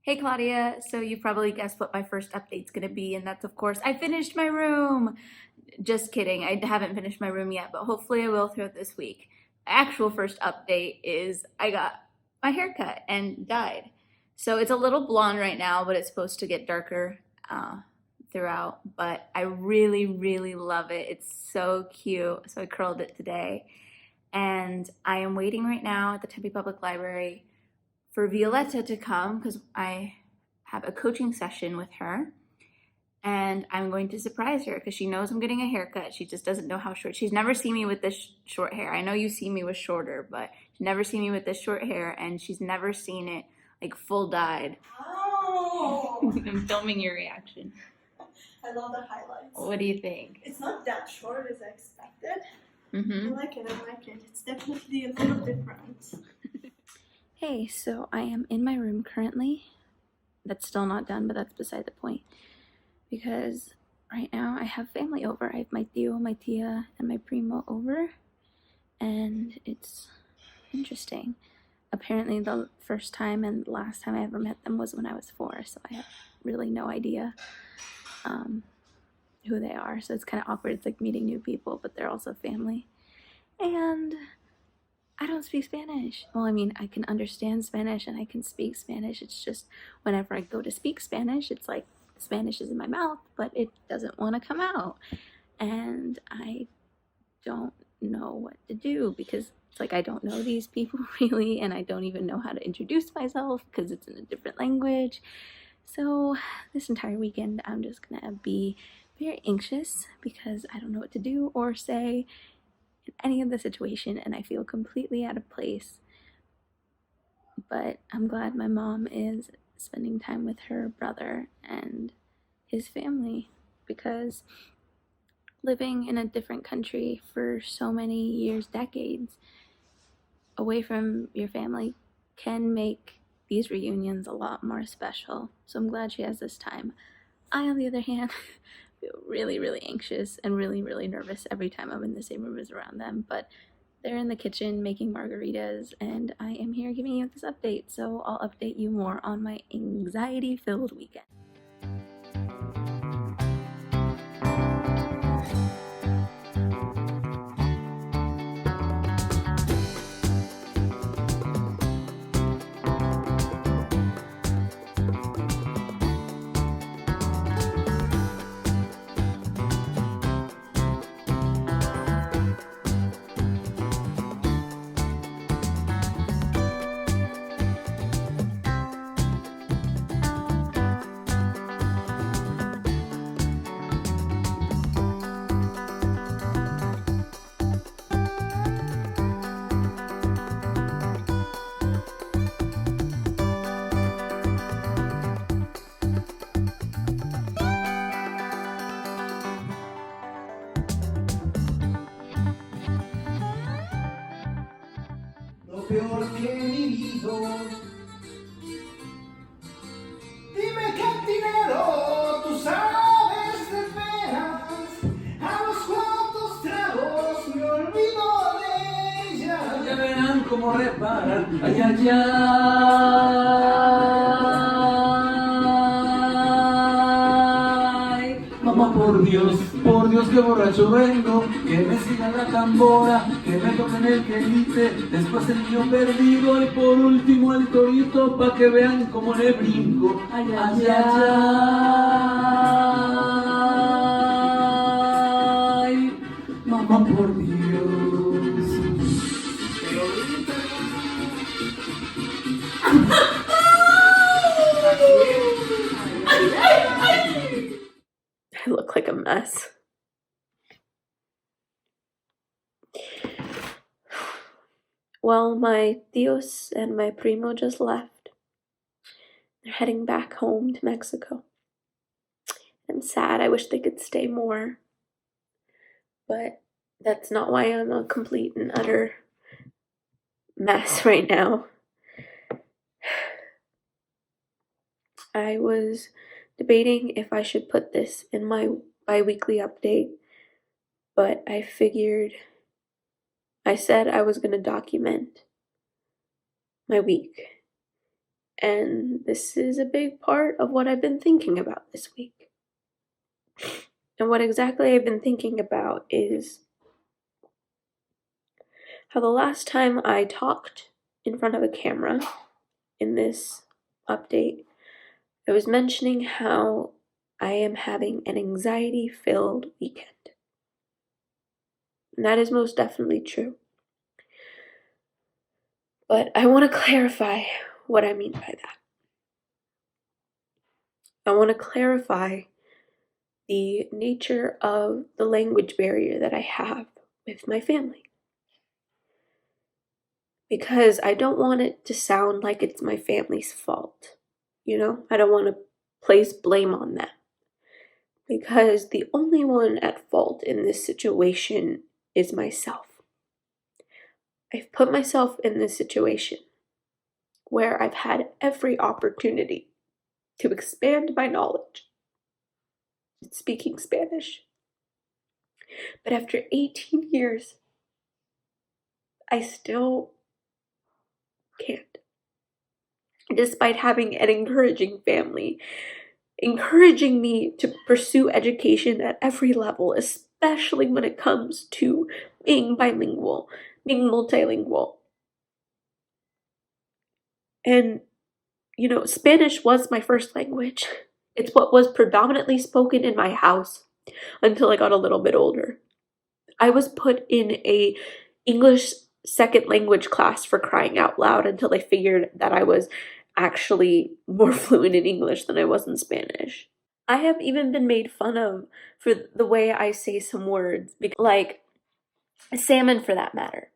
Hey Claudia, so you probably guessed what my first update's gonna be, and that's of course, I finished my room! Just kidding, I haven't finished my room yet, but hopefully I will throughout this week. Actual first update is I got my hair cut and dyed. So it's a little blonde right now, but it's supposed to get darker throughout, but I really, really love it. It's so cute. So I curled it today. And I am waiting right now at the Tempe Public Library for Violetta to come because I have a coaching session with her and I'm going to surprise her because she knows I'm getting a haircut. She just doesn't know how short. She's never seen me with this short hair. I know you see me with shorter, but she's never seen me with this short hair and she's never seen it like full dyed. Oh! I'm filming your reaction. I love the highlights. What do you think? It's not that short as I expected. Mm-hmm. I like it. It's definitely a little different. Hey, so I am in my room currently. That's still not done, but that's beside the point. Because right now I have family over. I have my tío, my tia, and my primo over. And it's interesting. Apparently the first time and last time I ever met them was when I was 4, so I have really no idea who they are. So it's kind of awkward. It's like meeting new people, but they're also family. And I don't speak Spanish. Well, I mean, I can understand Spanish and I can speak Spanish. It's just whenever I go to speak Spanish, it's like Spanish is in my mouth, but it doesn't want to come out. And I don't know what to do because it's like I don't know these people really, and I don't even know how to introduce myself because it's in a different language. So this entire weekend, I'm just gonna be very anxious because I don't know what to do or say in any of the situation, and I feel completely out of place. But I'm glad my mom is spending time with her brother and his family, because living in a different country for so many years, decades, away from your family can make these reunions a lot more special. So I'm glad she has this time. I, on the other hand, feel really, really anxious and really, really nervous every time I'm in the same room as around them. But they're in the kitchen making margaritas, and I am here giving you this update. So I'll update you more on my anxiety-filled weekend. Lo peor que he vivido. Dime qué dinero tú sabes de veras. A los cuantos tragos me olvido de ella. Ya verán cómo reparan. Ay, ay, ay. Mamá, por Dios, qué borracho vengo. Que me sigan la tambora, que me toquen el quelite, después el niño perdido y por último el torito, pa' que vean cómo le brinco. Ay, ay, ay. Mamá, por Dios. Pero ahorita... I look like a mess. Well, my tíos and my primo just left. They're heading back home to Mexico. I'm sad. I wish they could stay more. But that's not why I'm a complete and utter mess right now. I was debating if I should put this in my bi-weekly update, but I said I was going to document my week, And this is a big part of what I've been thinking about this week. And what exactly I've been thinking about is how the last time I talked in front of a camera in this update, I was mentioning how I am having an anxiety-filled weekend. And that is most definitely true. But I want to clarify what I mean by that. I want to clarify the nature of the language barrier that I have with my family. Because I don't want it to sound like it's my family's fault. You know, I don't want to place blame on them. Because the only one at fault in this situation is myself. I've put myself in this situation where I've had every opportunity to expand my knowledge in speaking Spanish. But after 18 years, I still can't. Despite having an encouraging family, encouraging me to pursue education at every level, especially when it comes to being bilingual, being multilingual. And, you know, Spanish was my first language. It's what was predominantly spoken in my house until I got a little bit older. I was put in a English second language class, for crying out loud, until they figured that I was actually more fluent in English than I was in Spanish. I have even been made fun of for the way I say some words, like salmon for that matter.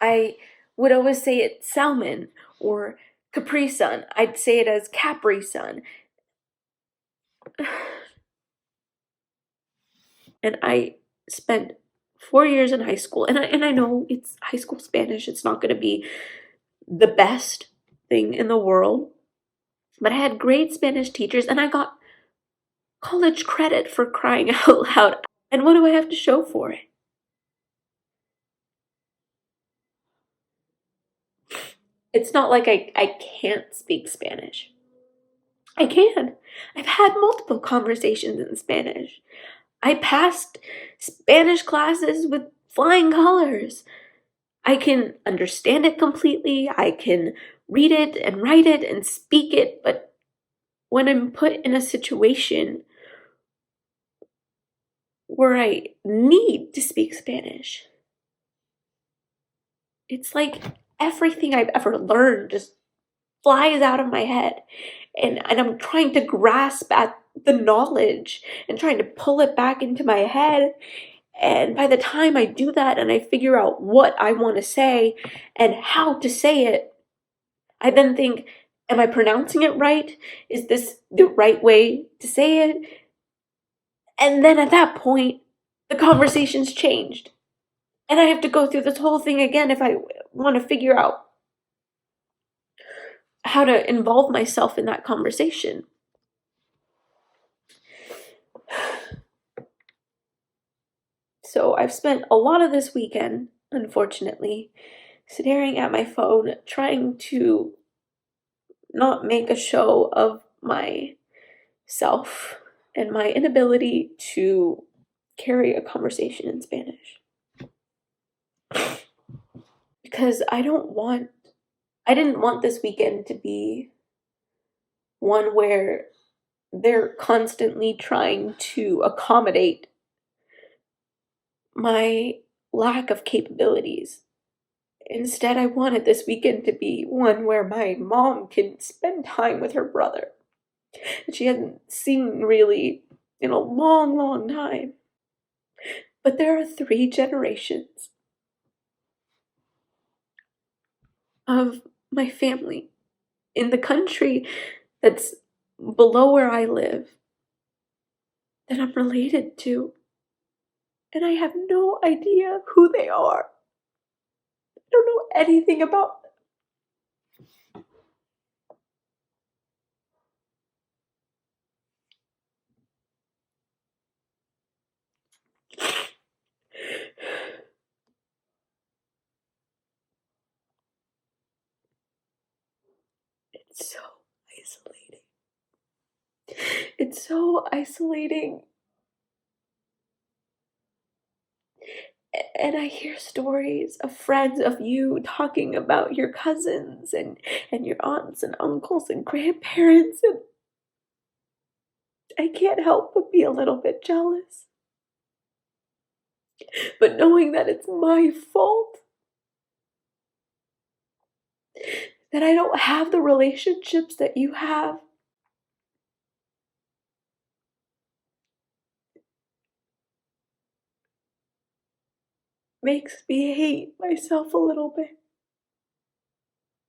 I would always say it salmon or Capri Sun. I'd say it as Capri Sun. And I spent 4 years in high school, and I know it's high school Spanish. It's not going to be the best thing in the world, but I had great Spanish teachers, and I got college credit, for crying out loud. And what do I have to show for it? It's not like I can't speak Spanish. I can. I've had multiple conversations in Spanish. I passed Spanish classes with flying colors. I can understand it completely. I can read it and write it and speak it, but when I'm put in a situation where I need to speak Spanish, it's like everything I've ever learned just flies out of my head. And I'm trying to grasp at the knowledge and trying to pull it back into my head. And by the time I do that and I figure out what I want to say and how to say it, I then think, am I pronouncing it right? Is this the right way to say it? And then at that point, the conversation's changed. And I have to go through this whole thing again if I want to figure out how to involve myself in that conversation. So I've spent a lot of this weekend, unfortunately, staring at my phone, trying to not make a show of myself and my inability to carry a conversation in Spanish. Because I didn't want this weekend to be one where they're constantly trying to accommodate my lack of capabilities. Instead, I wanted this weekend to be one where my mom can spend time with her brother that she hasn't seen really in a long, long time. But there are 3 generations of my family in the country that's below where I live that I'm related to, and I have no idea who they are. I don't know anything about them. It's so isolating. It's so isolating. And I hear stories of friends of you talking about your cousins and your aunts and uncles and grandparents, and I can't help but be a little bit jealous. But knowing that it's my fault, that I don't have the relationships that you have, makes me hate myself a little bit.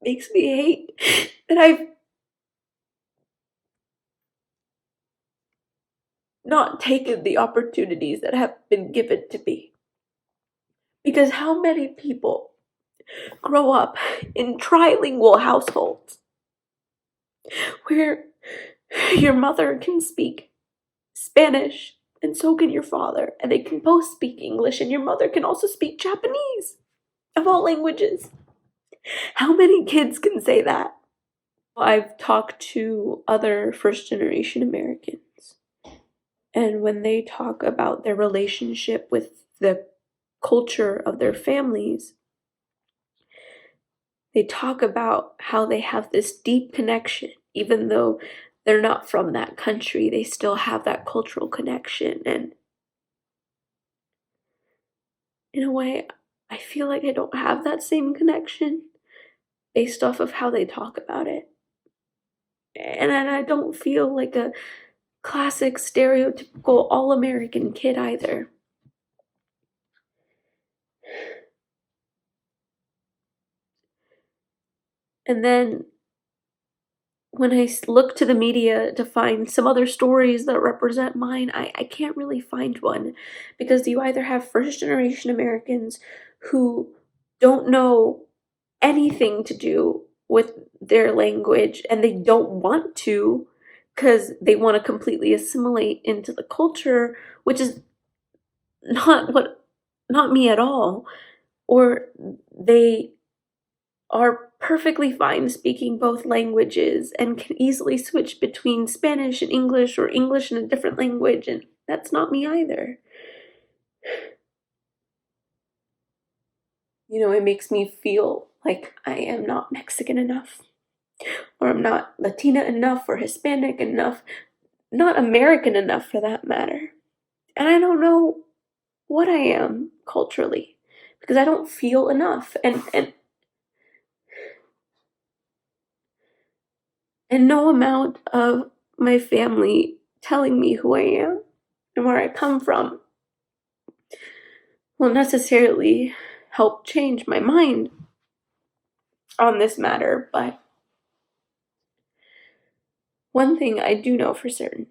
Makes me hate that I've not taken the opportunities that have been given to me. Because how many people grow up in trilingual households where your mother can speak Spanish and so can your father, and they can both speak English, and your mother can also speak Japanese, of all languages? How many kids can say that? I've talked to other first generation Americans, and when they talk about their relationship with the culture of their families, they talk about how they have this deep connection, even though they're not from that country, they still have that cultural connection. And in a way, I feel like I don't have that same connection based off of how they talk about it. And I don't feel like a classic, stereotypical, all American kid either. And then when I look to the media to find some other stories that represent mine, I can't really find one. Because you either have first generation Americans who don't know anything to do with their language and they don't want to because they want to completely assimilate into the culture, which is not me at all, or they are perfectly fine speaking both languages and can easily switch between Spanish and English or English and a different language, and that's not me either. It makes me feel like I am not Mexican enough, or I'm not Latina enough, or Hispanic enough, not American enough for that matter. And I don't know what I am culturally because I don't feel enough. And no amount of my family telling me who I am and where I come from will necessarily help change my mind on this matter. But one thing I do know for certain,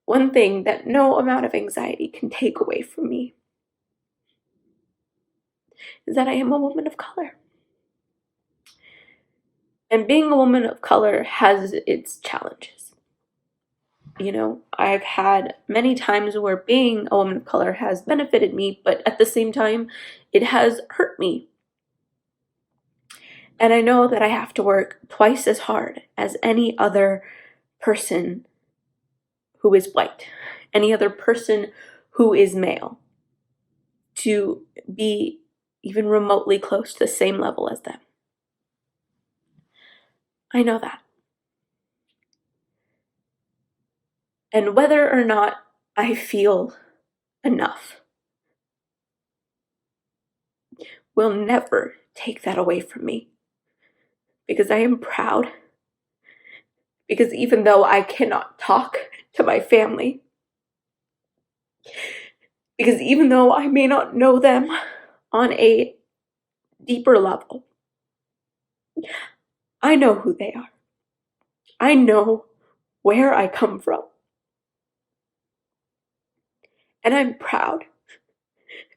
one thing that no amount of anxiety can take away from me, is that I am a woman of color. And being a woman of color has its challenges. I've had many times where being a woman of color has benefited me, but at the same time, it has hurt me. And I know that I have to work twice as hard as any other person who is white, any other person who is male, to be even remotely close to the same level as them. I know that. And whether or not I feel enough will never take that away from me. Because I am proud. Because even though I cannot talk to my family, because even though I may not know them on a deeper level, I know who they are. I know where I come from. And I'm proud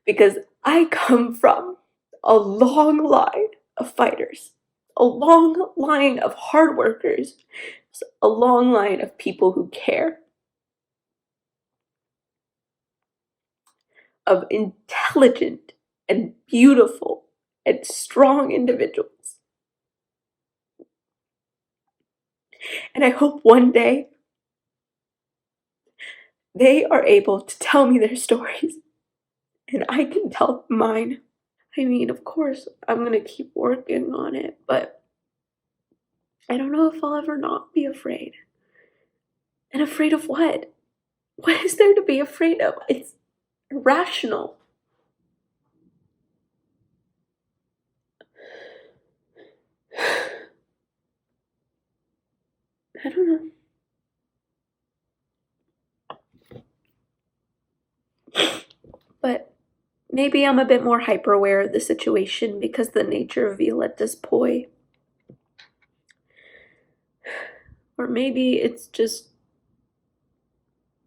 because I come from a long line of fighters, a long line of hard workers, a long line of people who care, of intelligent and beautiful and strong individuals. And I hope one day they are able to tell me their stories and I can tell mine. I mean, of course, I'm gonna keep working on it, but I don't know if I'll ever not be afraid. And afraid of what? What is there to be afraid of? It's irrational. I don't know. But maybe I'm a bit more hyper aware of the situation because the nature of Violetta's poi. Or maybe it's just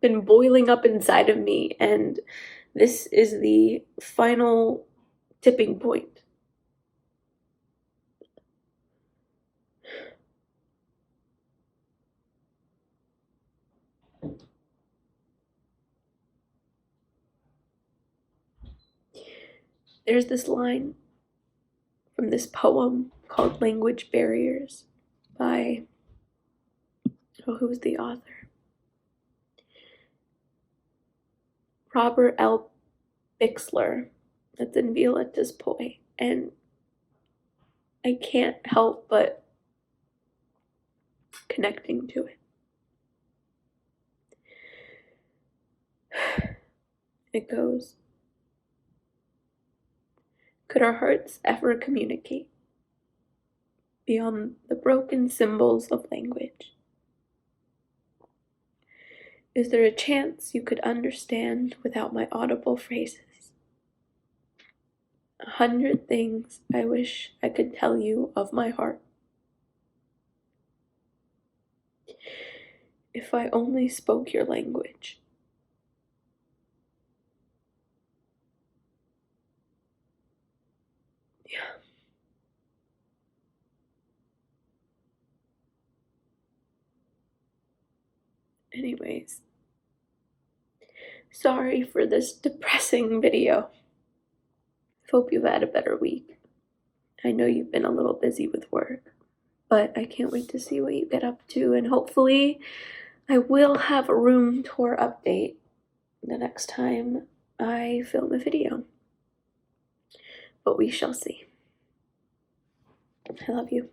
been boiling up inside of me and this is the final tipping point. There's this line from this poem called Language Barriers by, who's the author? Robert L. Bixler. That's in Violetta's poi. And I can't help but connecting to it. It goes, could our hearts ever communicate beyond the broken symbols of language? Is there a chance you could understand without my audible phrases? 100 things I wish I could tell you of my heart. If I only spoke your language. Yeah. Anyways, sorry for this depressing video. Hope you've had a better week. I know you've been a little busy with work, but I can't wait to see what you get up to, and hopefully I will have a room tour update the next time I film a video. But we shall see. I love you.